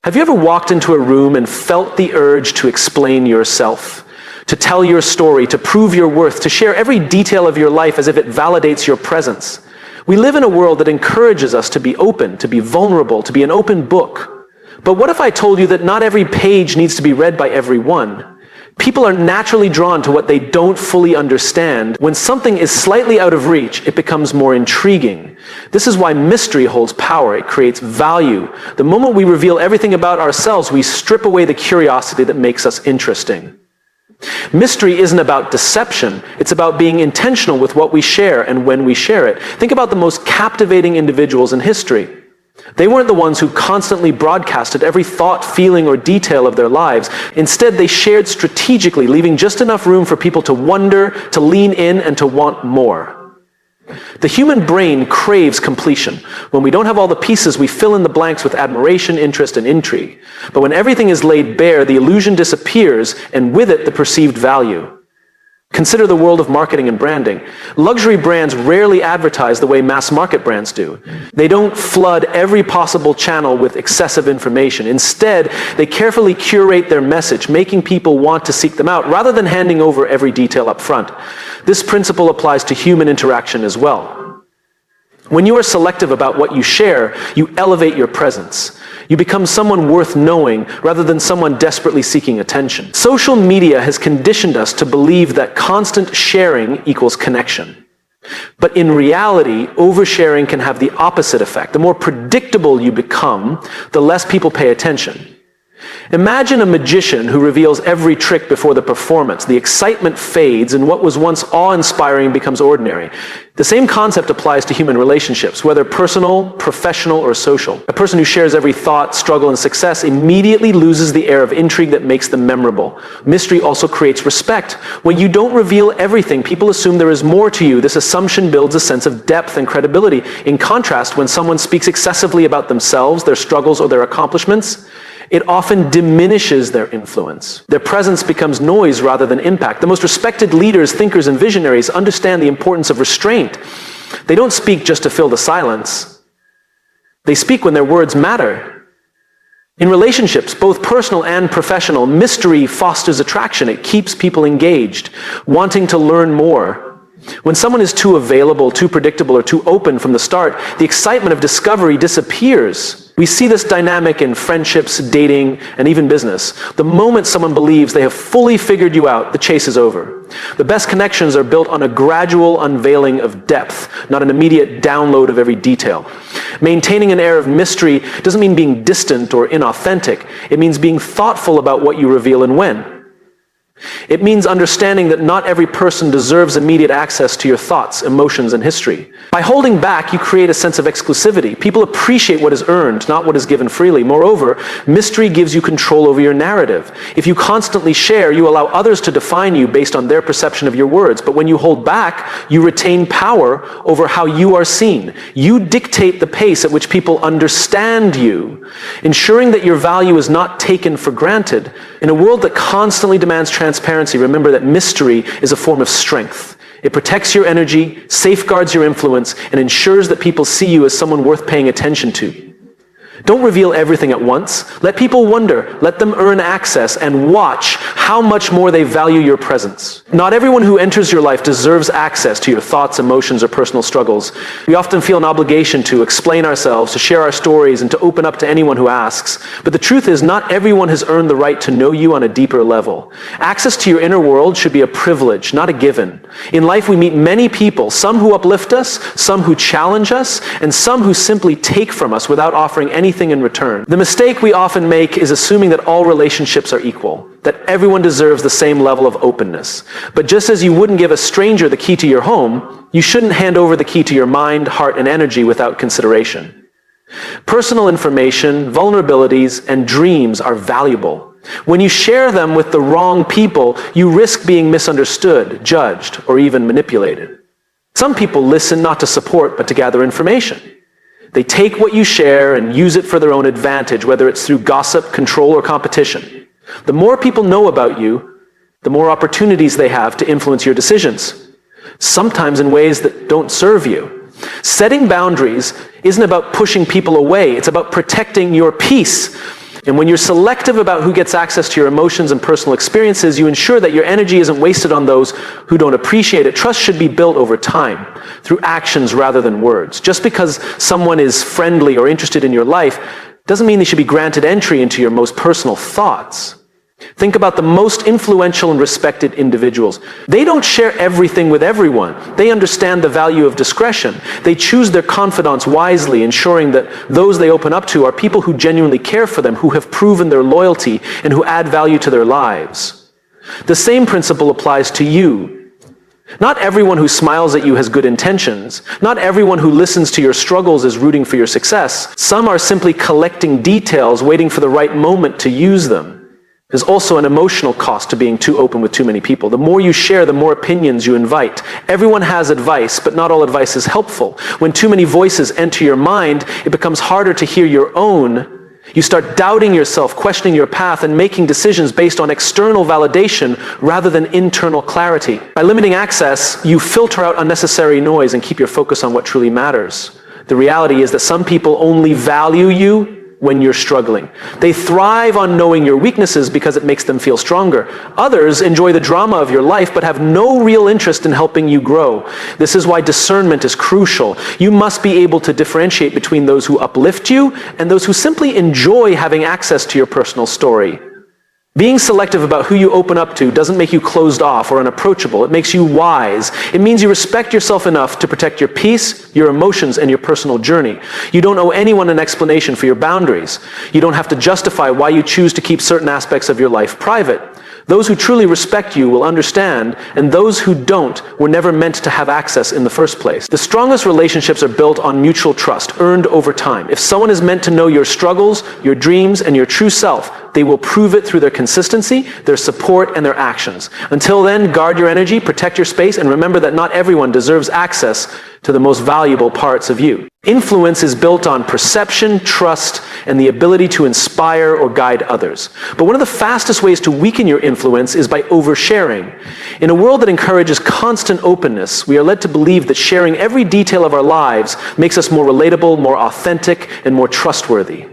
Have you ever walked into a room and felt the urge to explain yourself, to tell your story, to prove your worth, to share every detail of your life as if it validates your presence? We live in a world that encourages us to be open, to be vulnerable, to be an open book. But what if I told you that not every page needs to be read by everyone? People are naturally drawn to what they don't fully understand. When something is slightly out of reach, it becomes more intriguing. This is why mystery holds power. It creates value. The moment we reveal everything about ourselves, we strip away the curiosity that makes us interesting. Mystery isn't about deception. It's about being intentional with what we share and when we share it. Think about the most captivating individuals in history. They weren't the ones who constantly broadcasted every thought, feeling, or detail of their lives. Instead, they shared strategically, leaving just enough room for people to wonder, to lean in, and to want more. The human brain craves completion. When we don't have all the pieces, we fill in the blanks with admiration, interest, and intrigue. But when everything is laid bare, the illusion disappears, and with it, the perceived value. Consider the world of marketing and branding. Luxury brands rarely advertise the way mass market brands do. They don't flood every possible channel with excessive information. Instead, they carefully curate their message, making people want to seek them out, rather than handing over every detail up front. This principle applies to human interaction as well. When you are selective about what you share, you elevate your presence. You become someone worth knowing rather than someone desperately seeking attention. Social media has conditioned us to believe that constant sharing equals connection. But in reality, oversharing can have the opposite effect. The more predictable you become, the less people pay attention. Imagine a magician who reveals every trick before the performance. The excitement fades, and what was once awe-inspiring becomes ordinary. The same concept applies to human relationships, whether personal, professional, or social. A person who shares every thought, struggle, and success immediately loses the air of intrigue that makes them memorable. Mystery also creates respect. When you don't reveal everything, people assume there is more to you. This assumption builds a sense of depth and credibility. In contrast, when someone speaks excessively about themselves, their struggles, or their accomplishments, it often diminishes their influence. Their presence becomes noise rather than impact. The most respected leaders, thinkers, and visionaries understand the importance of restraint. They don't speak just to fill the silence. They speak when their words matter. In relationships, both personal and professional, mystery fosters attraction. It keeps people engaged, wanting to learn more. When someone is too available, too predictable, or too open from the start, the excitement of discovery disappears. We see this dynamic in friendships, dating, and even business. The moment someone believes they have fully figured you out, the chase is over. The best connections are built on a gradual unveiling of depth, not an immediate download of every detail. Maintaining an air of mystery doesn't mean being distant or inauthentic. It means being thoughtful about what you reveal and when. It means understanding that not every person deserves immediate access to your thoughts, emotions, and history. By holding back, you create a sense of exclusivity. People appreciate what is earned, not what is given freely. Moreover, mystery gives you control over your narrative. If you constantly share, you allow others to define you based on their perception of your words. But when you hold back, you retain power over how you are seen. You dictate the pace at which people understand you, ensuring that your value is not taken for granted. In a world that constantly demands transparency, remember that mystery is a form of strength. It protects your energy, safeguards your influence, and ensures that people see you as someone worth paying attention to. Don't reveal everything at once. Let people wonder, let them earn access, and watch how much more they value your presence. Not everyone who enters your life deserves access to your thoughts, emotions, or personal struggles. We often feel an obligation to explain ourselves, to share our stories, and to open up to anyone who asks. But the truth is, not everyone has earned the right to know you on a deeper level. Access to your inner world should be a privilege, not a given. In life, we meet many people, some who uplift us, some who challenge us, and some who simply take from us without offering anything in return. The mistake we often make is assuming that all relationships are equal, that everyone deserves the same level of openness. But just as you wouldn't give a stranger the key to your home, you shouldn't hand over the key to your mind, heart, and energy without consideration. Personal information, vulnerabilities, and dreams are valuable. When you share them with the wrong people, you risk being misunderstood, judged, or even manipulated. Some people listen not to support, but to gather information. They take what you share and use it for their own advantage, whether it's through gossip, control, or competition. The more people know about you, the more opportunities they have to influence your decisions, sometimes in ways that don't serve you. Setting boundaries isn't about pushing people away. It's about protecting your peace. And when you're selective about who gets access to your emotions and personal experiences, you ensure that your energy isn't wasted on those who don't appreciate it. Trust should be built over time, through actions rather than words. Just because someone is friendly or interested in your life doesn't mean they should be granted entry into your most personal thoughts. Think about the most influential and respected individuals. They don't share everything with everyone. They understand the value of discretion. They choose their confidants wisely, ensuring that those they open up to are people who genuinely care for them, who have proven their loyalty, and who add value to their lives. The same principle applies to you. Not everyone who smiles at you has good intentions. Not everyone who listens to your struggles is rooting for your success. Some are simply collecting details, waiting for the right moment to use them. There's also an emotional cost to being too open with too many people. The more you share, the more opinions you invite. Everyone has advice, but not all advice is helpful. When too many voices enter your mind, it becomes harder to hear your own. You start doubting yourself, questioning your path, and making decisions based on external validation rather than internal clarity. By limiting access, you filter out unnecessary noise and keep your focus on what truly matters. The reality is that some people only value you when you're struggling. They thrive on knowing your weaknesses because it makes them feel stronger. Others enjoy the drama of your life but have no real interest in helping you grow. This is why discernment is crucial. You must be able to differentiate between those who uplift you and those who simply enjoy having access to your personal story. Being selective about who you open up to doesn't make you closed off or unapproachable. It makes you wise. It means you respect yourself enough to protect your peace, your emotions, and your personal journey. You don't owe anyone an explanation for your boundaries. You don't have to justify why you choose to keep certain aspects of your life private. Those who truly respect you will understand, and those who don't were never meant to have access in the first place. The strongest relationships are built on mutual trust, earned over time. If someone is meant to know your struggles, your dreams, and your true self, they will prove it through their consistency, their support, and their actions. Until then, guard your energy, protect your space, and remember that not everyone deserves access to the most valuable parts of you. Influence is built on perception, trust, and the ability to inspire or guide others. But one of the fastest ways to weaken your influence is by oversharing. In a world that encourages constant openness, we are led to believe that sharing every detail of our lives makes us more relatable, more authentic, and more trustworthy.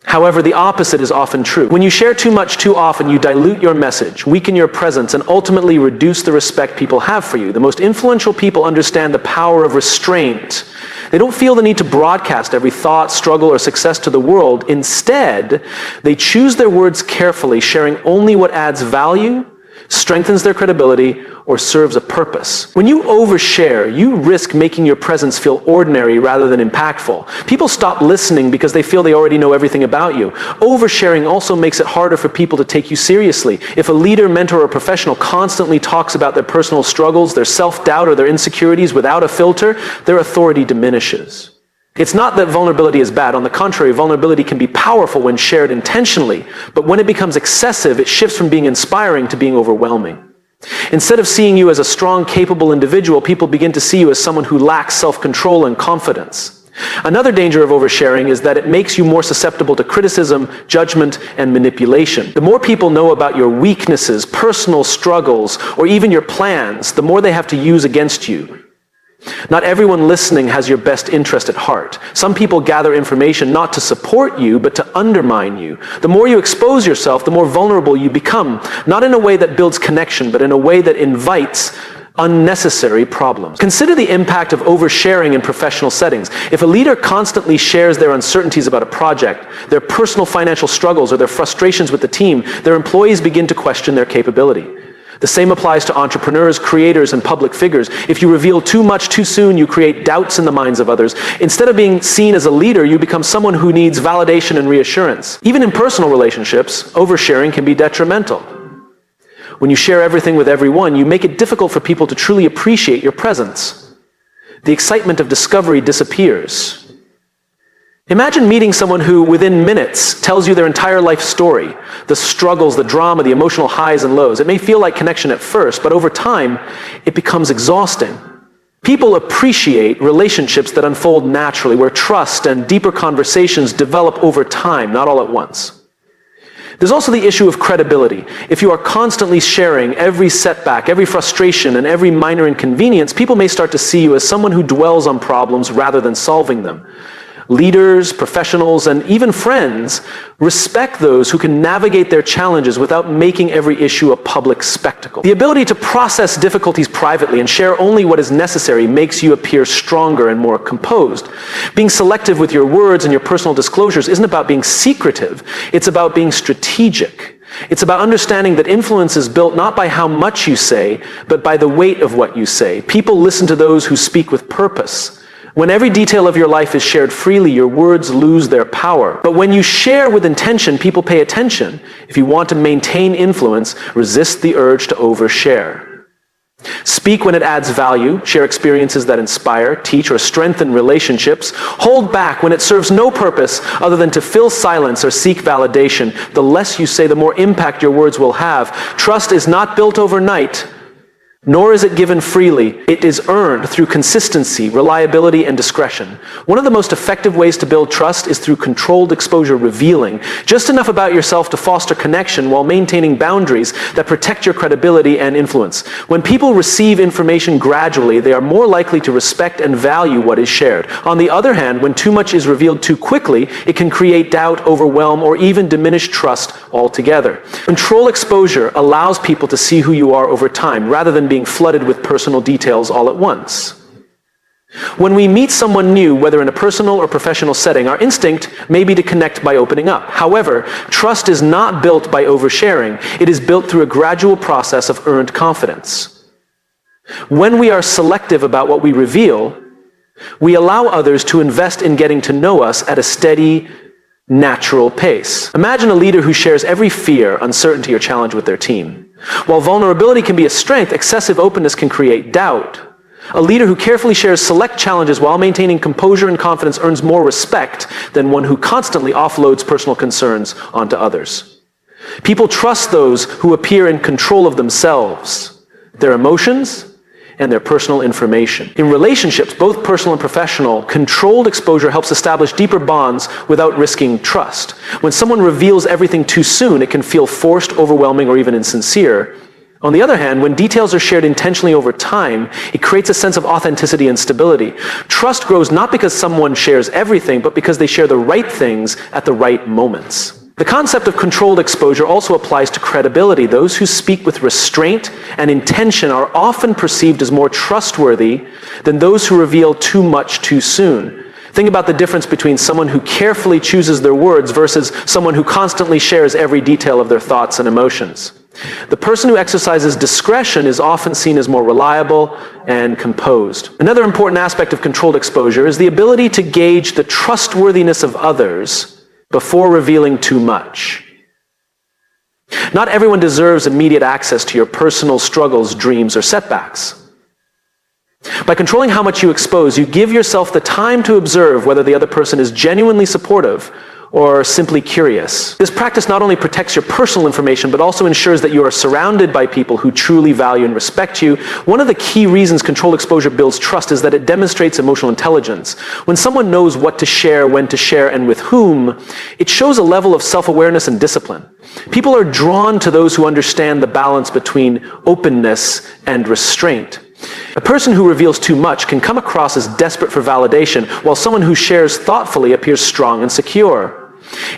However, the opposite is often true. When you share too much too often, you dilute your message, weaken your presence, and ultimately reduce the respect people have for you. The most influential people understand the power of restraint. They don't feel the need to broadcast every thought, struggle, or success to the world. Instead, they choose their words carefully, sharing only what adds value, strengthens their credibility, or serves a purpose. When you overshare, you risk making your presence feel ordinary rather than impactful. People stop listening because they feel they already know everything about you. Oversharing also makes it harder for people to take you seriously. If a leader, mentor, or professional constantly talks about their personal struggles, their self-doubt, or their insecurities without a filter, their authority diminishes. It's not that vulnerability is bad. On the contrary, vulnerability can be powerful when shared intentionally. But when it becomes excessive, it shifts from being inspiring to being overwhelming. Instead of seeing you as a strong, capable individual, people begin to see you as someone who lacks self-control and confidence. Another danger of oversharing is that it makes you more susceptible to criticism, judgment, and manipulation. The more people know about your weaknesses, personal struggles, or even your plans, the more they have to use against you. Not everyone listening has your best interest at heart. Some people gather information not to support you, but to undermine you. The more you expose yourself, the more vulnerable you become, not in a way that builds connection, but in a way that invites unnecessary problems. Consider the impact of oversharing in professional settings. If a leader constantly shares their uncertainties about a project, their personal financial struggles, or their frustrations with the team, their employees begin to question their capability. The same applies to entrepreneurs, creators, and public figures. If you reveal too much too soon, you create doubts in the minds of others. Instead of being seen as a leader, you become someone who needs validation and reassurance. Even in personal relationships, oversharing can be detrimental. When you share everything with everyone, you make it difficult for people to truly appreciate your presence. The excitement of discovery disappears. Imagine meeting someone who, within minutes, tells you their entire life story, the struggles, the drama, the emotional highs and lows. It may feel like connection at first, but over time, it becomes exhausting. People appreciate relationships that unfold naturally, where trust and deeper conversations develop over time, not all at once. There's also the issue of credibility. If you are constantly sharing every setback, every frustration, and every minor inconvenience, people may start to see you as someone who dwells on problems rather than solving them. Leaders, professionals, and even friends respect those who can navigate their challenges without making every issue a public spectacle. The ability to process difficulties privately and share only what is necessary makes you appear stronger and more composed. Being selective with your words and your personal disclosures isn't about being secretive, it's about being strategic. It's about understanding that influence is built not by how much you say, but by the weight of what you say. People listen to those who speak with purpose. When every detail of your life is shared freely, your words lose their power. But when you share with intention, people pay attention. If you want to maintain influence, resist the urge to overshare. Speak when it adds value, share experiences that inspire, teach, or strengthen relationships. Hold back when it serves no purpose other than to fill silence or seek validation. The less you say, the more impact your words will have. Trust is not built overnight, nor is it given freely. It is earned through consistency, reliability, and discretion. One of the most effective ways to build trust is through controlled exposure, revealing just enough about yourself to foster connection while maintaining boundaries that protect your credibility and influence. When people receive information gradually, they are more likely to respect and value what is shared. On the other hand, when too much is revealed too quickly, it can create doubt, overwhelm, or even diminish trust altogether. Control exposure allows people to see who you are over time, rather than being flooded with personal details all at once. When we meet someone new, whether in a personal or professional setting, our instinct may be to connect by opening up. However, trust is not built by oversharing. It is built through a gradual process of earned confidence. When we are selective about what we reveal, we allow others to invest in getting to know us at a steady, natural pace. Imagine a leader who shares every fear, uncertainty, or challenge with their team. While vulnerability can be a strength, excessive openness can create doubt. A leader who carefully shares select challenges while maintaining composure and confidence earns more respect than one who constantly offloads personal concerns onto others. People trust those who appear in control of themselves, their emotions, and their personal information. In relationships, both personal and professional, controlled exposure helps establish deeper bonds without risking trust. When someone reveals everything too soon, it can feel forced, overwhelming, or even insincere. On the other hand, when details are shared intentionally over time, it creates a sense of authenticity and stability. Trust grows not because someone shares everything, but because they share the right things at the right moments. The concept of controlled exposure also applies to credibility. Those who speak with restraint and intention are often perceived as more trustworthy than those who reveal too much too soon. Think about the difference between someone who carefully chooses their words versus someone who constantly shares every detail of their thoughts and emotions. The person who exercises discretion is often seen as more reliable and composed. Another important aspect of controlled exposure is the ability to gauge the trustworthiness of others before revealing too much. Not everyone deserves immediate access to your personal struggles, dreams, or setbacks. By controlling how much you expose, you give yourself the time to observe whether the other person is genuinely supportive or simply curious. This practice not only protects your personal information, but also ensures that you are surrounded by people who truly value and respect you. One of the key reasons controlled exposure builds trust is that it demonstrates emotional intelligence. When someone knows what to share, when to share, and with whom, it shows a level of self-awareness and discipline. People are drawn to those who understand the balance between openness and restraint. A person who reveals too much can come across as desperate for validation, while someone who shares thoughtfully appears strong and secure.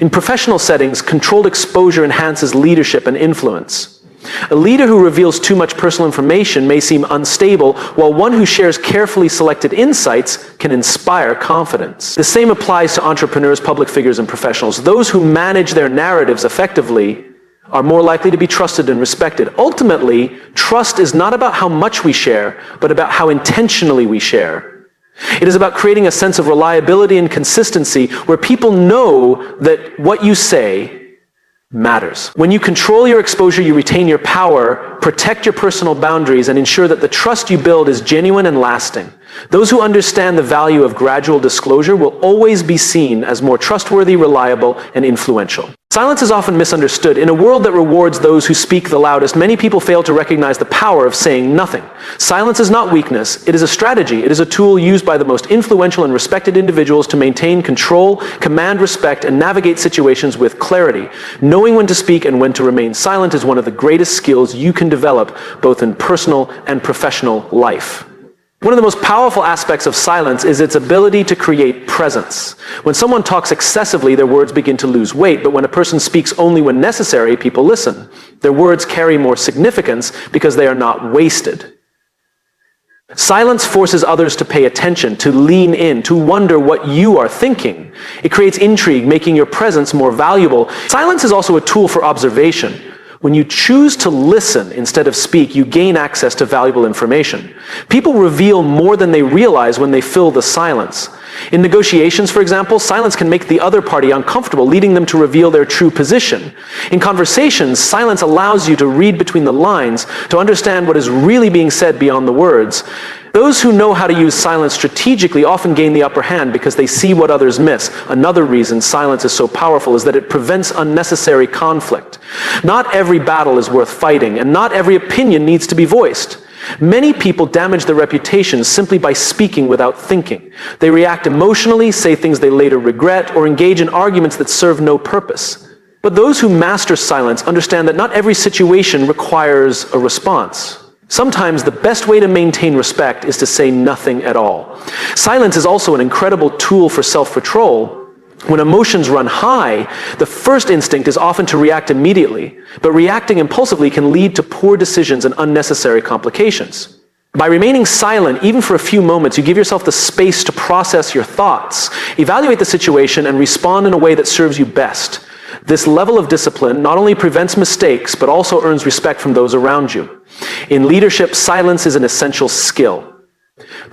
In professional settings, controlled exposure enhances leadership and influence. A leader who reveals too much personal information may seem unstable, while one who shares carefully selected insights can inspire confidence. The same applies to entrepreneurs, public figures, and professionals. Those who manage their narratives effectively are more likely to be trusted and respected. Ultimately, trust is not about how much we share, but about how intentionally we share. It is about creating a sense of reliability and consistency where people know that what you say matters. When you control your exposure, you retain your power, protect your personal boundaries, and ensure that the trust you build is genuine and lasting. Those who understand the value of gradual disclosure will always be seen as more trustworthy, reliable, and influential. Silence is often misunderstood. In a world that rewards those who speak the loudest, many people fail to recognize the power of saying nothing. Silence is not weakness. It is a strategy. It is a tool used by the most influential and respected individuals to maintain control, command respect, and navigate situations with clarity. Knowing when to speak and when to remain silent is one of the greatest skills you can develop, both in personal and professional life. One of the most powerful aspects of silence is its ability to create presence. When someone talks excessively, their words begin to lose weight, but when a person speaks only when necessary, people listen. Their words carry more significance because they are not wasted. Silence forces others to pay attention, to lean in, to wonder what you are thinking. It creates intrigue, making your presence more valuable. Silence is also a tool for observation. When you choose to listen instead of speak, you gain access to valuable information. People reveal more than they realize when they fill the silence. In negotiations, for example, silence can make the other party uncomfortable, leading them to reveal their true position. In conversations, silence allows you to read between the lines, to understand what is really being said beyond the words. Those who know how to use silence strategically often gain the upper hand because they see what others miss. Another reason silence is so powerful is that it prevents unnecessary conflict. Not every battle is worth fighting, and not every opinion needs to be voiced. Many people damage their reputations simply by speaking without thinking. They react emotionally, say things they later regret, or engage in arguments that serve no purpose. But those who master silence understand that not every situation requires a response. Sometimes the best way to maintain respect is to say nothing at all. Silence is also an incredible tool for self-control. When emotions run high, the first instinct is often to react immediately, but reacting impulsively can lead to poor decisions and unnecessary complications. By remaining silent, even for a few moments, you give yourself the space to process your thoughts, evaluate the situation, and respond in a way that serves you best. This level of discipline not only prevents mistakes, but also earns respect from those around you. In leadership, silence is an essential skill.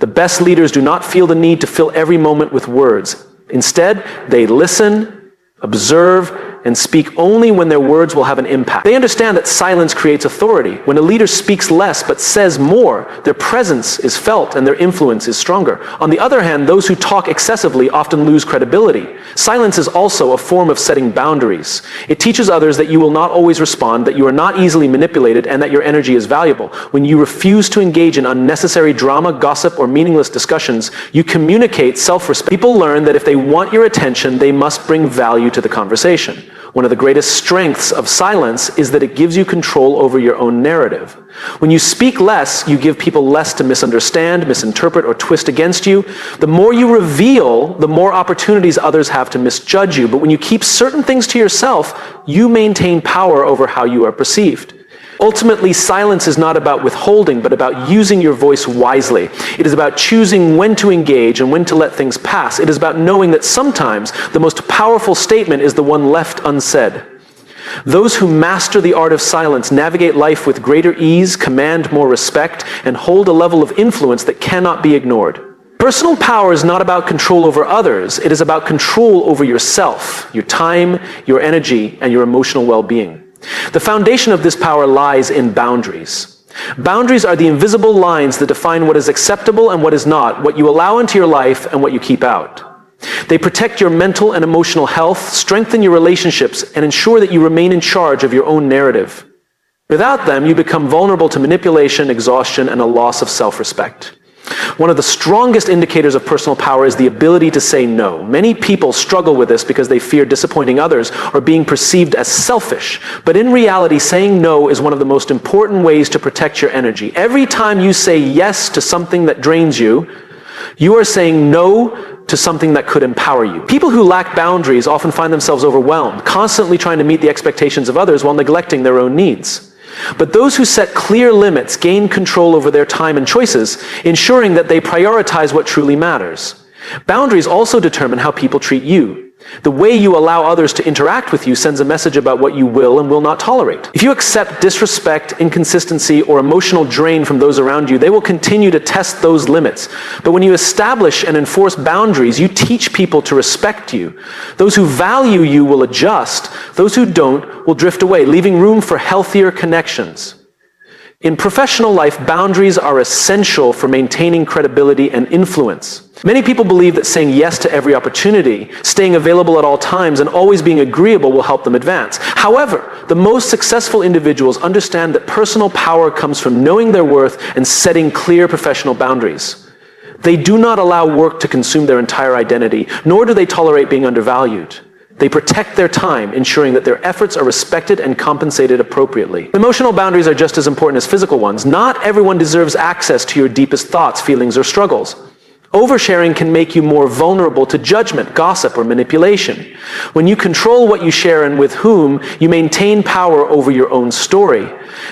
The best leaders do not feel the need to fill every moment with words. Instead, they listen, observe, and speak only when their words will have an impact. They understand that silence creates authority. When a leader speaks less but says more, their presence is felt and their influence is stronger. On the other hand, those who talk excessively often lose credibility. Silence is also a form of setting boundaries. It teaches others that you will not always respond, that you are not easily manipulated, and that your energy is valuable. When you refuse to engage in unnecessary drama, gossip, or meaningless discussions, you communicate self-respect. People learn that if they want your attention, they must bring value to the conversation. One of the greatest strengths of silence is that it gives you control over your own narrative. When you speak less, you give people less to misunderstand, misinterpret, or twist against you. The more you reveal, the more opportunities others have to misjudge you. But when you keep certain things to yourself, you maintain power over how you are perceived. Ultimately, silence is not about withholding, but about using your voice wisely. It is about choosing when to engage and when to let things pass. It is about knowing that sometimes the most powerful statement is the one left unsaid. Those who master the art of silence navigate life with greater ease, command more respect, and hold a level of influence that cannot be ignored. Personal power is not about control over others. It is about control over yourself, your time, your energy, and your emotional well-being. The foundation of this power lies in boundaries. Boundaries are the invisible lines that define what is acceptable and what is not, what you allow into your life and what you keep out. They protect your mental and emotional health, strengthen your relationships, and ensure that you remain in charge of your own narrative. Without them, you become vulnerable to manipulation, exhaustion, and a loss of self-respect. One of the strongest indicators of personal power is the ability to say no. Many people struggle with this because they fear disappointing others or being perceived as selfish. But in reality, saying no is one of the most important ways to protect your energy. Every time you say yes to something that drains you, you are saying no to something that could empower you. People who lack boundaries often find themselves overwhelmed, constantly trying to meet the expectations of others while neglecting their own needs. But those who set clear limits gain control over their time and choices, ensuring that they prioritize what truly matters. Boundaries also determine how people treat you. The way you allow others to interact with you sends a message about what you will and will not tolerate. If you accept disrespect, inconsistency, or emotional drain from those around you, they will continue to test those limits. But when you establish and enforce boundaries, you teach people to respect you. Those who value you will adjust. Those who don't will drift away, leaving room for healthier connections. In professional life, boundaries are essential for maintaining credibility and influence. Many people believe that saying yes to every opportunity, staying available at all times, and always being agreeable will help them advance. However, the most successful individuals understand that personal power comes from knowing their worth and setting clear professional boundaries. They do not allow work to consume their entire identity, nor do they tolerate being undervalued. They protect their time, ensuring that their efforts are respected and compensated appropriately. Emotional boundaries are just as important as physical ones. Not everyone deserves access to your deepest thoughts, feelings, or struggles. Oversharing can make you more vulnerable to judgment, gossip, or manipulation. When you control what you share and with whom, you maintain power over your own story.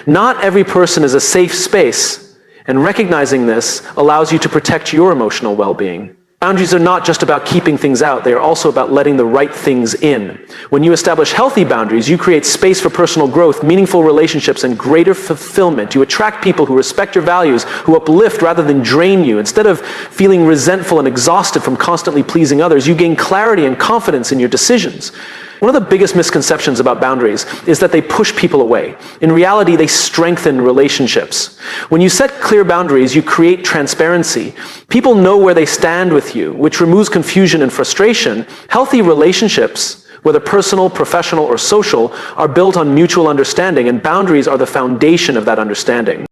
Not every person is a safe space, and recognizing this allows you to protect your emotional well-being. Boundaries are not just about keeping things out, they are also about letting the right things in. When you establish healthy boundaries, you create space for personal growth, meaningful relationships, and greater fulfillment. You attract people who respect your values, who uplift rather than drain you. Instead of feeling resentful and exhausted from constantly pleasing others, you gain clarity and confidence in your decisions. One of the biggest misconceptions about boundaries is that they push people away. In reality, they strengthen relationships. When you set clear boundaries, you create transparency. People know where they stand with you, which removes confusion and frustration. Healthy relationships, whether personal, professional, or social, are built on mutual understanding, and boundaries are the foundation of that understanding.